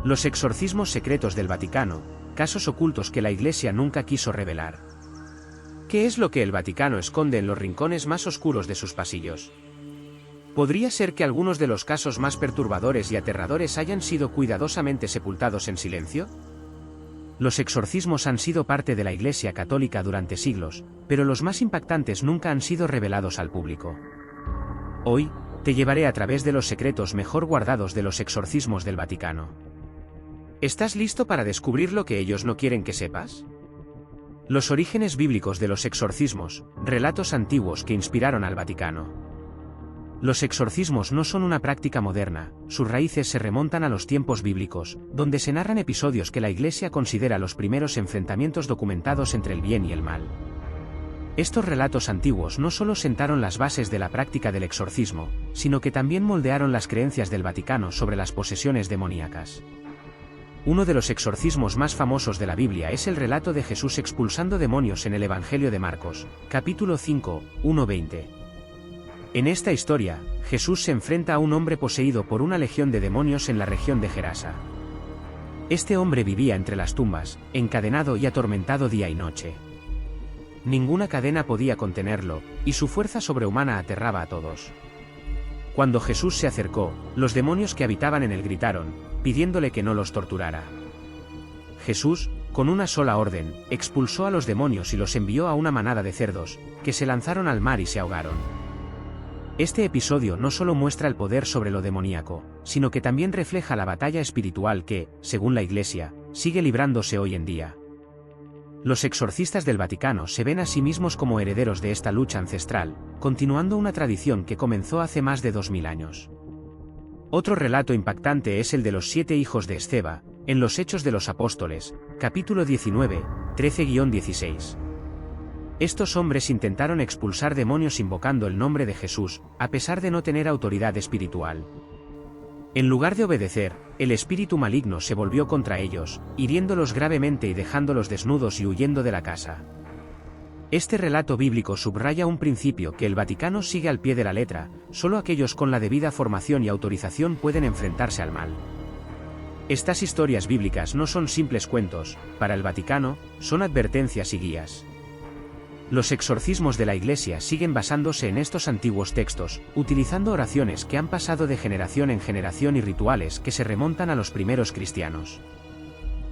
Los exorcismos secretos del Vaticano, casos ocultos que la Iglesia nunca quiso revelar. ¿Qué es lo que el Vaticano esconde en los rincones más oscuros de sus pasillos? ¿Podría ser que algunos de los casos más perturbadores y aterradores hayan sido cuidadosamente sepultados en silencio? Los exorcismos han sido parte de la Iglesia Católica durante siglos, pero los más impactantes nunca han sido revelados al público. Hoy, te llevaré a través de los secretos mejor guardados de los exorcismos del Vaticano. ¿Estás listo para descubrir lo que ellos no quieren que sepas? Los orígenes bíblicos de los exorcismos, relatos antiguos que inspiraron al Vaticano. Los exorcismos no son una práctica moderna, sus raíces se remontan a los tiempos bíblicos, donde se narran episodios que la Iglesia considera los primeros enfrentamientos documentados entre el bien y el mal. Estos relatos antiguos no solo sentaron las bases de la práctica del exorcismo, sino que también moldearon las creencias del Vaticano sobre las posesiones demoníacas. Uno de los exorcismos más famosos de la Biblia es el relato de Jesús expulsando demonios en el Evangelio de Marcos, capítulo 5, 1-20. En esta historia, Jesús se enfrenta a un hombre poseído por una legión de demonios en la región de Gerasa. Este hombre vivía entre las tumbas, encadenado y atormentado día y noche. Ninguna cadena podía contenerlo, y su fuerza sobrehumana aterraba a todos. Cuando Jesús se acercó, los demonios que habitaban en él gritaron, pidiéndole que no los torturara. Jesús, con una sola orden, expulsó a los demonios y los envió a una manada de cerdos, que se lanzaron al mar y se ahogaron. Este episodio no solo muestra el poder sobre lo demoníaco, sino que también refleja la batalla espiritual que, según la Iglesia, sigue librándose hoy en día. Los exorcistas del Vaticano se ven a sí mismos como herederos de esta lucha ancestral, continuando una tradición que comenzó hace más de 2000 años. Otro relato impactante es el de los 7 hijos de Esceva, en los Hechos de los Apóstoles, capítulo 19, 13-16. Estos hombres intentaron expulsar demonios invocando el nombre de Jesús, a pesar de no tener autoridad espiritual. En lugar de obedecer, el espíritu maligno se volvió contra ellos, hiriéndolos gravemente y dejándolos desnudos y huyendo de la casa. Este relato bíblico subraya un principio que el Vaticano sigue al pie de la letra: solo aquellos con la debida formación y autorización pueden enfrentarse al mal. Estas historias bíblicas no son simples cuentos, para el Vaticano, son advertencias y guías. Los exorcismos de la Iglesia siguen basándose en estos antiguos textos, utilizando oraciones que han pasado de generación en generación y rituales que se remontan a los primeros cristianos.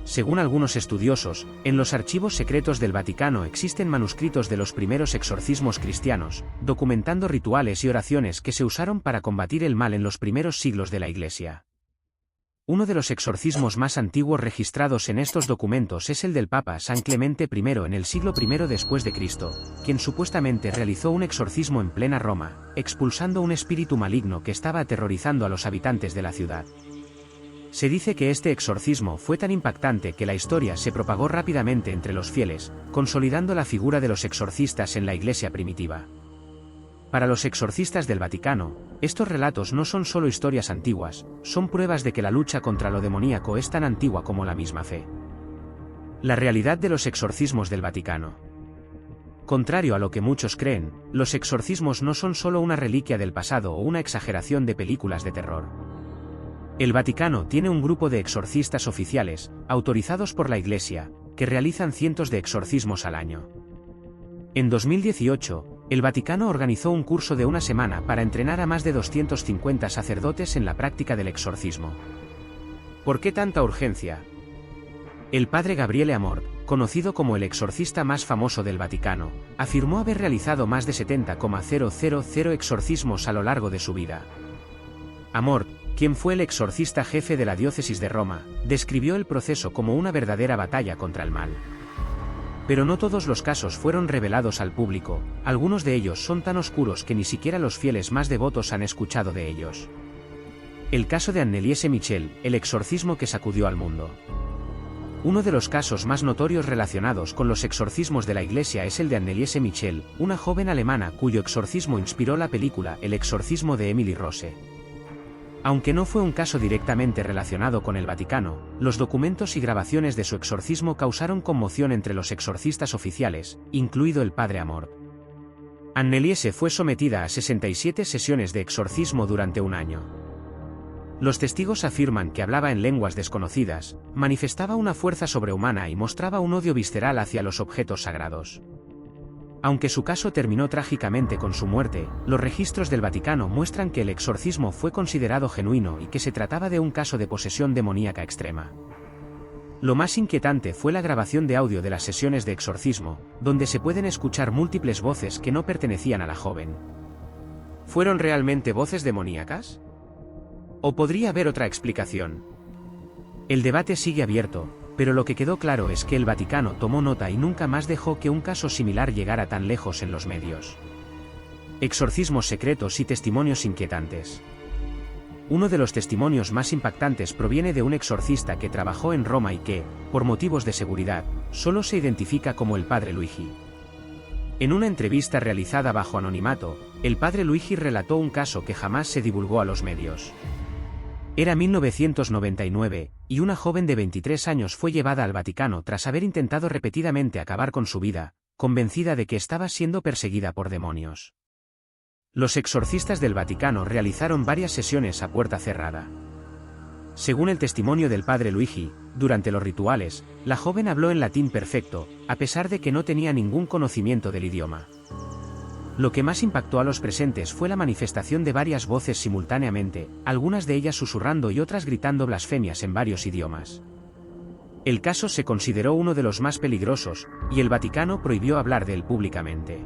Según algunos estudiosos, en los archivos secretos del Vaticano existen manuscritos de los primeros exorcismos cristianos, documentando rituales y oraciones que se usaron para combatir el mal en los primeros siglos de la Iglesia. Uno de los exorcismos más antiguos registrados en estos documentos es el del Papa San Clemente I en el siglo I después de Cristo, quien supuestamente realizó un exorcismo en plena Roma, expulsando un espíritu maligno que estaba aterrorizando a los habitantes de la ciudad. Se dice que este exorcismo fue tan impactante que la historia se propagó rápidamente entre los fieles, consolidando la figura de los exorcistas en la Iglesia primitiva. Para los exorcistas del Vaticano, estos relatos no son solo historias antiguas, son pruebas de que la lucha contra lo demoníaco es tan antigua como la misma fe. La realidad de los exorcismos del Vaticano. Contrario a lo que muchos creen, los exorcismos no son solo una reliquia del pasado o una exageración de películas de terror. El Vaticano tiene un grupo de exorcistas oficiales, autorizados por la Iglesia, que realizan cientos de exorcismos al año. En 2018, el Vaticano organizó un curso de una semana para entrenar a más de 250 sacerdotes en la práctica del exorcismo. ¿Por qué tanta urgencia? El padre Gabriele Amort, conocido como el exorcista más famoso del Vaticano, afirmó haber realizado más de 70,000 exorcismos a lo largo de su vida. Amort, quien fue el exorcista jefe de la diócesis de Roma, describió el proceso como una verdadera batalla contra el mal. Pero no todos los casos fueron revelados al público, algunos de ellos son tan oscuros que ni siquiera los fieles más devotos han escuchado de ellos. El caso de Anneliese Michel, el exorcismo que sacudió al mundo. Uno de los casos más notorios relacionados con los exorcismos de la Iglesia es el de Anneliese Michel, una joven alemana cuyo exorcismo inspiró la película El exorcismo de Emily Rose. Aunque no fue un caso directamente relacionado con el Vaticano, los documentos y grabaciones de su exorcismo causaron conmoción entre los exorcistas oficiales, incluido el padre Amort. Anneliese fue sometida a 67 sesiones de exorcismo durante un año. Los testigos afirman que hablaba en lenguas desconocidas, manifestaba una fuerza sobrehumana y mostraba un odio visceral hacia los objetos sagrados. Aunque su caso terminó trágicamente con su muerte, los registros del Vaticano muestran que el exorcismo fue considerado genuino y que se trataba de un caso de posesión demoníaca extrema. Lo más inquietante fue la grabación de audio de las sesiones de exorcismo, donde se pueden escuchar múltiples voces que no pertenecían a la joven. ¿Fueron realmente voces demoníacas? ¿O podría haber otra explicación? El debate sigue abierto, pero lo que quedó claro es que el Vaticano tomó nota y nunca más dejó que un caso similar llegara tan lejos en los medios. Exorcismos secretos y testimonios inquietantes. Uno de los testimonios más impactantes proviene de un exorcista que trabajó en Roma y que, por motivos de seguridad, solo se identifica como el Padre Luigi. En una entrevista realizada bajo anonimato, el Padre Luigi relató un caso que jamás se divulgó a los medios. Era 1999, y una joven de 23 años fue llevada al Vaticano tras haber intentado repetidamente acabar con su vida, convencida de que estaba siendo perseguida por demonios. Los exorcistas del Vaticano realizaron varias sesiones a puerta cerrada. Según el testimonio del Padre Luigi, durante los rituales, la joven habló en latín perfecto, a pesar de que no tenía ningún conocimiento del idioma. Lo que más impactó a los presentes fue la manifestación de varias voces simultáneamente, algunas de ellas susurrando y otras gritando blasfemias en varios idiomas. El caso se consideró uno de los más peligrosos, y el Vaticano prohibió hablar de él públicamente.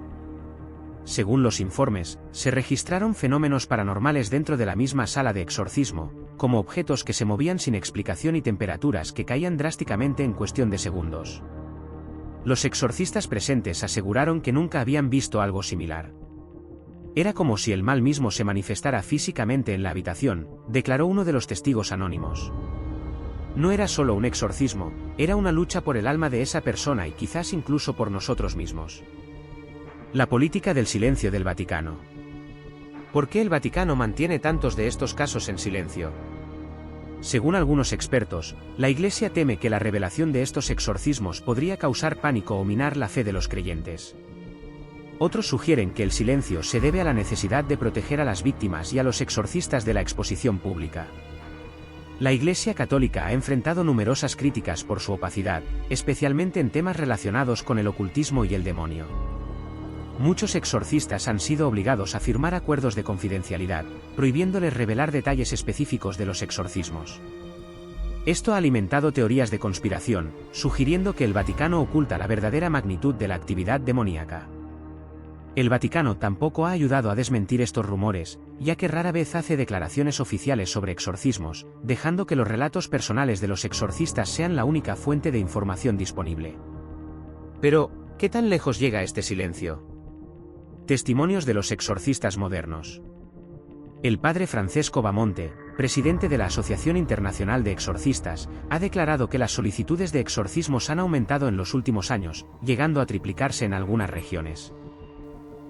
Según los informes, se registraron fenómenos paranormales dentro de la misma sala de exorcismo, como objetos que se movían sin explicación y temperaturas que caían drásticamente en cuestión de segundos. Los exorcistas presentes aseguraron que nunca habían visto algo similar. Era como si el mal mismo se manifestara físicamente en la habitación, declaró uno de los testigos anónimos. No era solo un exorcismo, era una lucha por el alma de esa persona y quizás incluso por nosotros mismos. La política del silencio del Vaticano. ¿Por qué el Vaticano mantiene tantos de estos casos en silencio? Según algunos expertos, la Iglesia teme que la revelación de estos exorcismos podría causar pánico o minar la fe de los creyentes. Otros sugieren que el silencio se debe a la necesidad de proteger a las víctimas y a los exorcistas de la exposición pública. La Iglesia Católica ha enfrentado numerosas críticas por su opacidad, especialmente en temas relacionados con el ocultismo y el demonio. Muchos exorcistas han sido obligados a firmar acuerdos de confidencialidad, prohibiéndoles revelar detalles específicos de los exorcismos. Esto ha alimentado teorías de conspiración, sugiriendo que el Vaticano oculta la verdadera magnitud de la actividad demoníaca. El Vaticano tampoco ha ayudado a desmentir estos rumores, ya que rara vez hace declaraciones oficiales sobre exorcismos, dejando que los relatos personales de los exorcistas sean la única fuente de información disponible. Pero, ¿qué tan lejos llega este silencio? Testimonios de los exorcistas modernos. El padre Francesco Bamonte, presidente de la Asociación Internacional de Exorcistas, ha declarado que las solicitudes de exorcismos han aumentado en los últimos años, llegando a triplicarse en algunas regiones.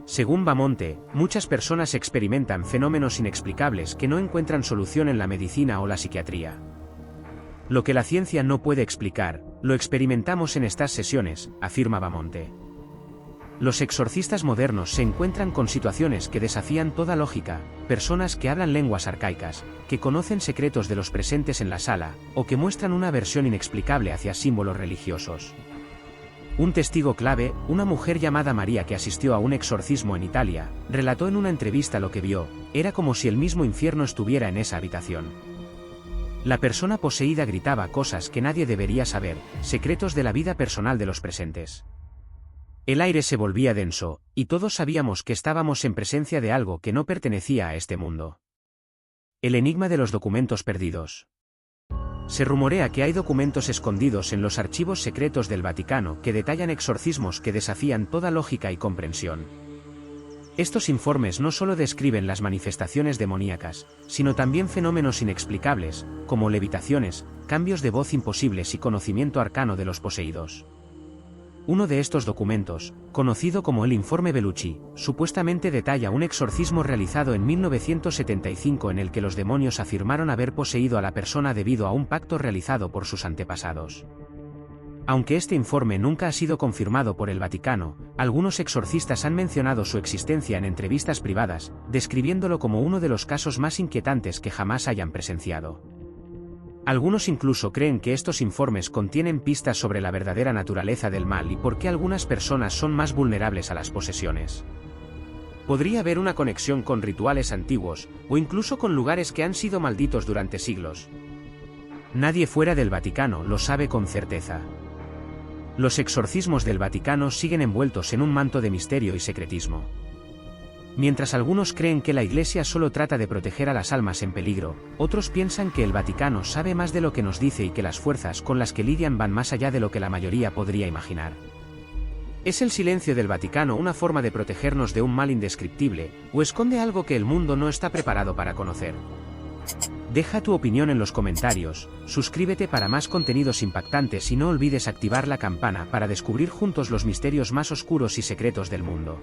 Según Bamonte, muchas personas experimentan fenómenos inexplicables que no encuentran solución en la medicina o la psiquiatría. Lo que la ciencia no puede explicar, lo experimentamos en estas sesiones, afirma Bamonte. Los exorcistas modernos se encuentran con situaciones que desafían toda lógica, personas que hablan lenguas arcaicas, que conocen secretos de los presentes en la sala, o que muestran una aversión inexplicable hacia símbolos religiosos. Un testigo clave, una mujer llamada María que asistió a un exorcismo en Italia, relató en una entrevista lo que vio, era como si el mismo infierno estuviera en esa habitación. La persona poseída gritaba cosas que nadie debería saber, secretos de la vida personal de los presentes. El aire se volvía denso, y todos sabíamos que estábamos en presencia de algo que no pertenecía a este mundo. El enigma de los documentos perdidos. Se rumorea que hay documentos escondidos en los archivos secretos del Vaticano que detallan exorcismos que desafían toda lógica y comprensión. Estos informes no solo describen las manifestaciones demoníacas, sino también fenómenos inexplicables, como levitaciones, cambios de voz imposibles y conocimiento arcano de los poseídos. Uno de estos documentos, conocido como el Informe Bellucci, supuestamente detalla un exorcismo realizado en 1975 en el que los demonios afirmaron haber poseído a la persona debido a un pacto realizado por sus antepasados. Aunque este informe nunca ha sido confirmado por el Vaticano, algunos exorcistas han mencionado su existencia en entrevistas privadas, describiéndolo como uno de los casos más inquietantes que jamás hayan presenciado. Algunos incluso creen que estos informes contienen pistas sobre la verdadera naturaleza del mal y por qué algunas personas son más vulnerables a las posesiones. Podría haber una conexión con rituales antiguos, o incluso con lugares que han sido malditos durante siglos. Nadie fuera del Vaticano lo sabe con certeza. Los exorcismos del Vaticano siguen envueltos en un manto de misterio y secretismo. Mientras algunos creen que la Iglesia solo trata de proteger a las almas en peligro, otros piensan que el Vaticano sabe más de lo que nos dice y que las fuerzas con las que lidian van más allá de lo que la mayoría podría imaginar. ¿Es el silencio del Vaticano una forma de protegernos de un mal indescriptible, o esconde algo que el mundo no está preparado para conocer? Deja tu opinión en los comentarios, suscríbete para más contenidos impactantes y no olvides activar la campana para descubrir juntos los misterios más oscuros y secretos del mundo.